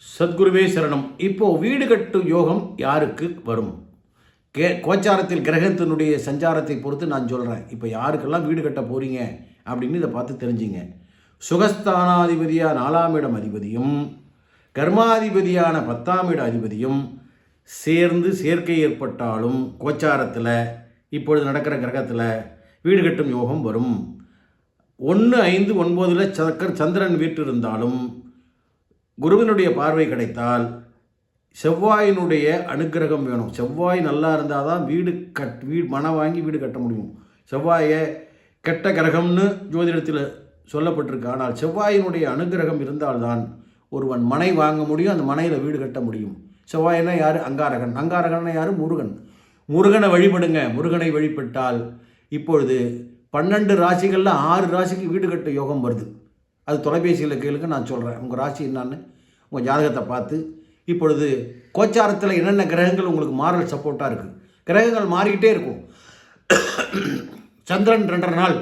சத்குருவே சரணம். இப்போ வீடு கட்டும் யோகம் யாருக்கு வரும்? கோச்சாரத்தில் கிரகத்தினுடைய சஞ்சாரத்தை பொறுத்து நான் சொல்கிறேன். இப்போ யாருக்கெல்லாம் வீடு கட்ட போகிறீங்க அப்படின்னு இதை பார்த்து தெரிஞ்சுங்க. சுகஸ்தானாதிபதியாக 4ஆம் இடம் அதிபதியும் கர்மாதிபதியான 10ஆம் இட அதிபதியும் சேர்ந்து சேர்க்கை ஏற்பட்டாலும் கோச்சாரத்தில் இப்பொழுது நடக்கிற கிரகத்தில் வீடு கட்டும் யோகம் வரும். 1, 5, 9 சந்திரன் வீட்டு இருந்தாலும் குருவினுடைய பார்வை கிடைத்தால் செவ்வாயினுடைய அனுக்கிரகம் வேணும். செவ்வாய் நல்லா இருந்தால் தான் வீடு மனை வாங்கி வீடு கட்ட முடியும். செவ்வாயை கெட்ட கிரகம்னு ஜோதிடத்தில் சொல்லப்பட்டிருக்கு. ஆனால் செவ்வாயினுடைய அனுக்கிரகம் இருந்தால்தான் ஒருவன் மனை வாங்க முடியும், அந்த மனையில் வீடு கட்ட முடியும். செவ்வாயினா யார்? அங்காரகன். அங்காரகன்னா யார்? முருகன். முருகனை வழிபடுங்க. முருகனை வழிபட்டால் இப்பொழுது 12 ராசிகளில் 6 ராசிக்கு வீடு கட்ட யோகம் வருது. அது தொலைபேசியில் கேளுங்க, நான் சொல்கிறேன். உங்கள் ராசி என்னான்னு உங்கள் ஜாதகத்தை பார்த்து இப்பொழுது கோச்சாரத்தில் என்னென்ன கிரகங்கள் உங்களுக்கு மாறல் சப்போர்ட்டாக இருக்குது. கிரகங்கள் மாறிக்கிட்டே இருக்கும். சந்திரன் 2.5 நாள்,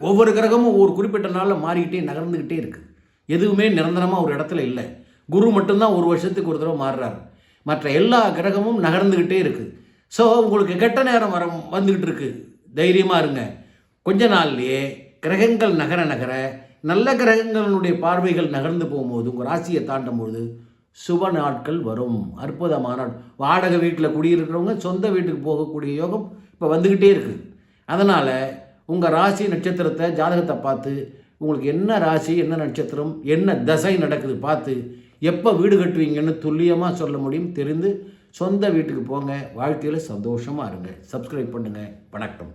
ஒவ்வொரு கிரகமும் ஒவ்வொரு குறிப்பிட்ட நாளில் மாறிக்கிட்டே நகர்ந்துக்கிட்டே இருக்குது. எதுவுமே நிரந்தரமாக ஒரு இடத்துல இல்லை. குரு மட்டும்தான் ஒரு வருஷத்துக்கு ஒரு தடவை மாறுறார். மற்ற எல்லா கிரகமும் நகர்ந்துக்கிட்டே இருக்குது. ஸோ உங்களுக்கு கெட்ட நேரம் வந்துக்கிட்டு இருக்குது. தைரியமாக இருங்க. கொஞ்ச நாள்லேயே கிரகங்கள் நகர நகர நல்ல கிரகங்களுடைய பார்வைகள் நகர்ந்து போகும்போது உங்கள் ராசியை தாண்டும் போது சுப நாட்கள் வரும். அற்புதமான வாடகை வீட்டில் குடியிருக்கிறவங்க சொந்த வீட்டுக்கு போகக்கூடிய யோகம் இப்போ வந்துக்கிட்டே இருக்குது. அதனால் உங்கள் ராசி நட்சத்திரத்தை ஜாதகத்தை பார்த்து உங்களுக்கு என்ன ராசி, என்ன நட்சத்திரம், என்ன தசை நடக்குது பார்த்து எப்போ வீடு கட்டுவீங்கன்னு துல்லியமாக சொல்ல முடியும். தெரிந்து சொந்த வீட்டுக்கு போங்க. வாழ்க்கையில் சந்தோஷமாக இருங்க. சப்ஸ்கிரைப் பண்ணுங்கள். வணக்கம்.